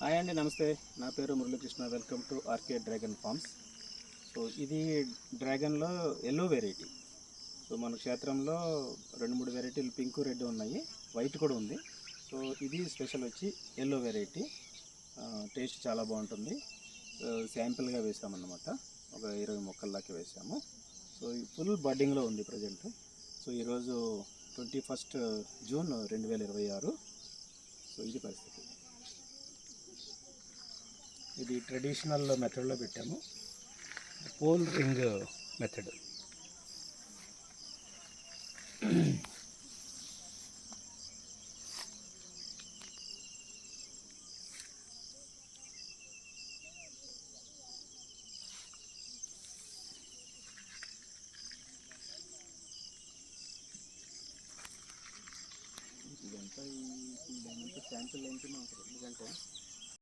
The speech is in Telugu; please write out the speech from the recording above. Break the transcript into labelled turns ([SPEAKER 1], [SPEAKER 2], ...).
[SPEAKER 1] హాయ్ అండి, నమస్తే. నా పేరు Muralikrishna. Welcome to RK dragon farms. So ఇది డ్రాగన్లో ఎల్లో వెరైటీ. సో మన క్షేత్రంలో 2-3 వెరైటీలు పింక్ రెడ్ ఉన్నాయి, వైట్ కూడా ఉంది. సో ఇది స్పెషల్ వచ్చి ఎల్లో వెరైటీ. టేస్ట్ చాలా బాగుంటుంది. శాంపిల్గా వేసామన్నమాట, ఒక 20 మొక్కల దాకా వేసాము. సో ఫుల్ బడ్డింగ్లో ఉంది ప్రజెంట్. సో ఈరోజు 21 జూన్ 2026. సో ఇది పరిస్థితి. ఇది ట్రెడిషనల్ మెథడ్లో పెట్టాము, పోల్ రింగ్ మెథడ్. ఇదంతా శాంపిల్ లెంగ్త్నే ఉంటుంది, ఎందుకంటే